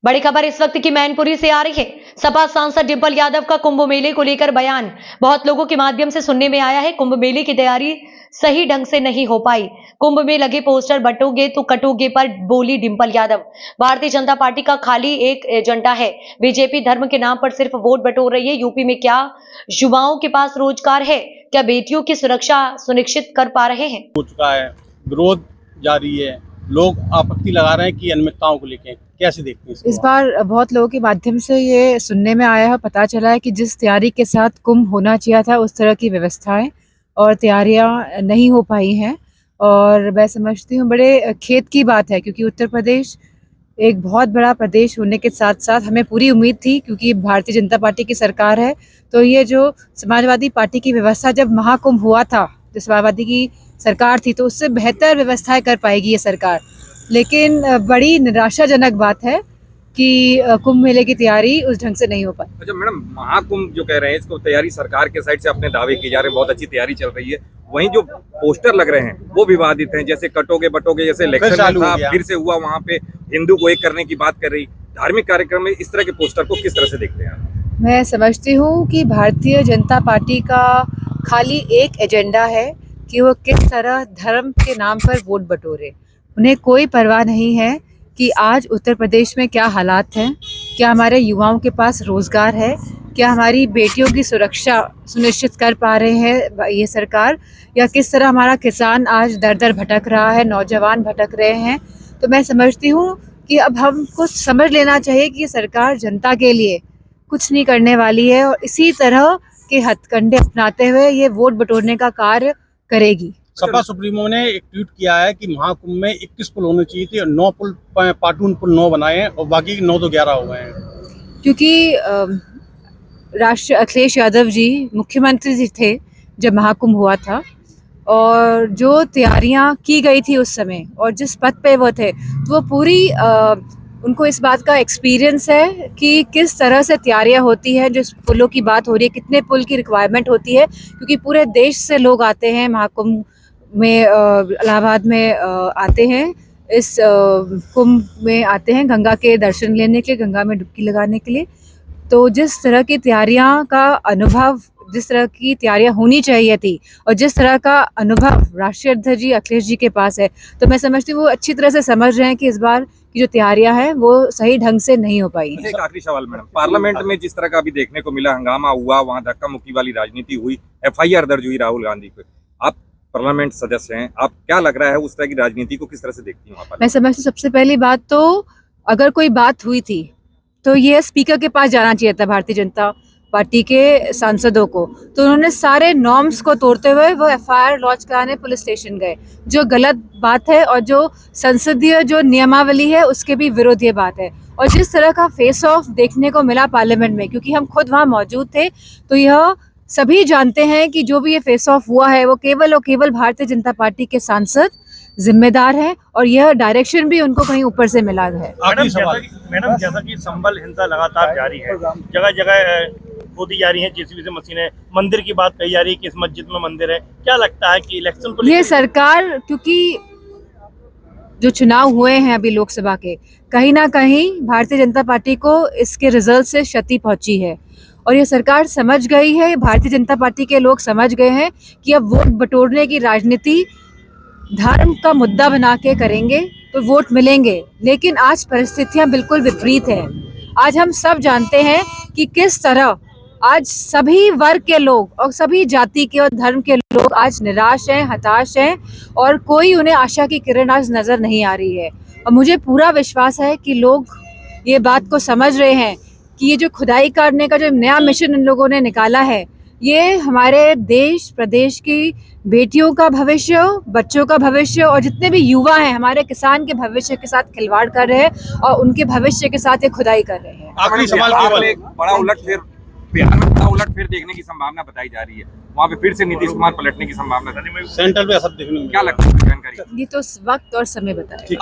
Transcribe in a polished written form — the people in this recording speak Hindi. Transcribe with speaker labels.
Speaker 1: बड़ी खबर इस वक्त की मैनपुरी से आ रही है। सपा सांसद डिंपल यादव का कुंभ मेले को लेकर बयान बहुत लोगों के माध्यम से सुनने में आया है। कुंभ मेले की तैयारी सही ढंग से नहीं हो पाई। कुंभ में लगे पोस्टर बटोगे तो कटोगे पर बोली डिंपल यादव। भारतीय जनता पार्टी का खाली एक एजेंडा है। बीजेपी धर्म के नाम पर सिर्फ वोट बटोर रही है। यूपी में क्या युवाओं के पास रोजगार है? क्या बेटियों की सुरक्षा सुनिश्चित कर पा रहे हैं?
Speaker 2: हो चुका है, विरोध जारी है, लोग आपत्ति लगा रहे हैं कि अनियमितताओं को लेकर कैसे देखते हैं
Speaker 3: इस बार बहुत लोगों के माध्यम से ये सुनने में आया है, पता चला है कि जिस तैयारी के साथ कुंभ होना चाहिए था उस तरह की व्यवस्थाएं और तैयारियां नहीं हो पाई हैं। और मैं समझती हूँ बड़े खेद की बात है, क्योंकि उत्तर प्रदेश एक बहुत बड़ा प्रदेश होने के साथ साथ हमें पूरी उम्मीद थी, क्योंकि भारतीय जनता पार्टी की सरकार है, तो ये जो समाजवादी पार्टी की व्यवस्था जब महाकुंभ हुआ था, जो समाजवादी की सरकार थी, तो उससे बेहतर व्यवस्थाएं कर पाएगी ये सरकार। लेकिन बड़ी निराशाजनक बात है कि कुंभ मेले की तैयारी उस ढंग से नहीं हो पाई।
Speaker 4: अच्छा मैडम, महाकुंभ जो कह रहे हैं इसको तैयारी सरकार के साइड से अपने दावे किए जा रहे हैं, बहुत अच्छी तैयारी चल रही है, वहीं जो पोस्टर लग रहे हैं वो विवादित हैं, जैसे कटोगे बटोगे, जैसे इलेक्शन में था फिर से हुआ, वहाँ पे हिंदू को एक करने की बात कर रही। धार्मिक कार्यक्रम में इस तरह के पोस्टर को किस तरह से देखते हैं?
Speaker 3: मैं समझती हूँ कि भारतीय जनता पार्टी का खाली एक एजेंडा है कि वो किस तरह धर्म के नाम पर वोट बटोरे। उन्हें कोई परवाह नहीं है कि आज उत्तर प्रदेश में क्या हालात हैं, क्या हमारे युवाओं के पास रोजगार है, क्या हमारी बेटियों की सुरक्षा सुनिश्चित कर पा रहे हैं ये सरकार, या किस तरह हमारा किसान आज दर दर भटक रहा है, नौजवान भटक रहे हैं। तो मैं समझती हूँ कि अब हमको समझ लेना चाहिए कि ये सरकार जनता के लिए कुछ नहीं करने वाली है और इसी तरह के हथकंडे अपनाते हुए ये वोट बटोरने का कार्य करेगी।
Speaker 2: सपा सुप्रीमो ने एक ट्वीट किया है कि महाकुंभ में 21 पुल होने चाहिए थे और 9 पुल, पाटून पुल 9 बनाए हैं और बाकी 9 तो 11 हो गए हैं।
Speaker 3: क्योंकि राष्ट्र अखिलेश यादव जी मुख्यमंत्री जी थे जब महाकुंभ हुआ था, और जो तैयारियां की गई थी उस समय और जिस पद पे वो थे, तो वो पूरी उनको इस बात का एक्सपीरियंस है कि किस तरह से तैयारियां होती हैं। जिस पुलों की बात हो रही है, कितने पुल की रिक्वायरमेंट होती है, क्योंकि पूरे देश से लोग आते हैं महाकुंभ में, इलाहाबाद में आते हैं, इस कुंभ में आते हैं गंगा के दर्शन लेने के लिए, गंगा में डुबकी लगाने के लिए। तो जिस तरह की तैयारियां का अनुभव, जिस तरह की तैयारियां होनी चाहिए थी और जिस तरह का अनुभव राष्ट्रीय अध्यक्ष जी अखिलेश जी के पास है, तो मैं समझती हूँ वो अच्छी तरह से समझ रहे हैं कि इस बार की जो तैयारियां हैं वो सही ढंग से नहीं हो पाई हैं।
Speaker 4: एक आखिरी सवाल मैडम, पार्लियामेंट में जिस तरह का अभी देखने को मिला, हंगामा हुआ, वहाँ धक्का मुक्की वाली राजनीति हुई, FIR दर्ज हुई राहुल गांधी पे, आप पार्लियामेंट सदस्य हैं, आप क्या लग रहा है उस तरह की राजनीति को किस तरह से देखती हैं वहाँ पर?
Speaker 3: मैं समझती हूँ सबसे पहली बात तो अगर कोई बात हुई थी तो ये स्पीकर के पास जाना चाहिए था, भारतीय जनता पार्टी के सांसदों को। तो उन्होंने सारे नॉर्म्स को तोड़ते हुए वो FIR लॉन्च कराने पुलिस स्टेशन गए, जो गलत बात है और जो संसदीय जो नियमावली है उसके भी विरोध ये बात है। और जिस तरह का फेस ऑफ देखने को मिला पार्लियामेंट में, क्योंकि हम खुद वहाँ मौजूद थे, तो यह सभी जानते हैं कि जो भी ये फेस ऑफ हुआ है वो केवल और केवल भारतीय जनता पार्टी के सांसद जिम्मेदार है, और यह डायरेक्शन भी उनको कहीं ऊपर से मिला है।
Speaker 5: मैडम जैसा कि संबल हिंसा लगातार जारी है, जगह जगह खोदी जा रही है JCB से मशीनें, मंदिर की बात कही जा रही है कि इस मस्जिद में मंदिर है, क्या लगता है कि इलेक्शन को
Speaker 3: ये सरकार, क्योंकि जो चुनाव हुए हैं अभी लोकसभा के, कहीं ना कहीं भारतीय जनता पार्टी को इसके रिजल्ट से क्षति पहुंची है, और ये सरकार समझ गई है, भारतीय जनता पार्टी के लोग समझ गए हैं कि अब वोट बटोरने की राजनीति धर्म का मुद्दा बना के करेंगे तो वोट मिलेंगे। लेकिन आज परिस्थितियां बिल्कुल विपरीत हैं। आज हम सब जानते हैं कि किस तरह आज सभी वर्ग के लोग और सभी जाति के और धर्म के लोग आज निराश हैं, हताश हैं, और कोई उन्हें आशा की किरण आज नजर नहीं आ रही है। और मुझे पूरा विश्वास है कि लोग ये बात को समझ रहे हैं कि ये जो खुदाई करने का जो नया मिशन इन लोगों ने निकाला है, ये हमारे देश प्रदेश की बेटियों का भविष्य, बच्चों का भविष्य और जितने भी युवा हैं हमारे किसान के भविष्य के साथ खिलवाड़ कर रहे हैं और उनके भविष्य के साथ ये खुदाई कर रहे हैं।
Speaker 2: आखिरी सवाल केवल
Speaker 4: एक बड़ा उलटफेर, बिहार में बड़ा उलटफेर देखने की संभावना बताई जा रही है, वहाँ पे फिर से नीतीश कुमार पलटने की संभावना,
Speaker 2: सेंटर पे असर देखने में
Speaker 4: क्या लगता है जानकारी?
Speaker 3: ये तो वक्त और समय बताएगा।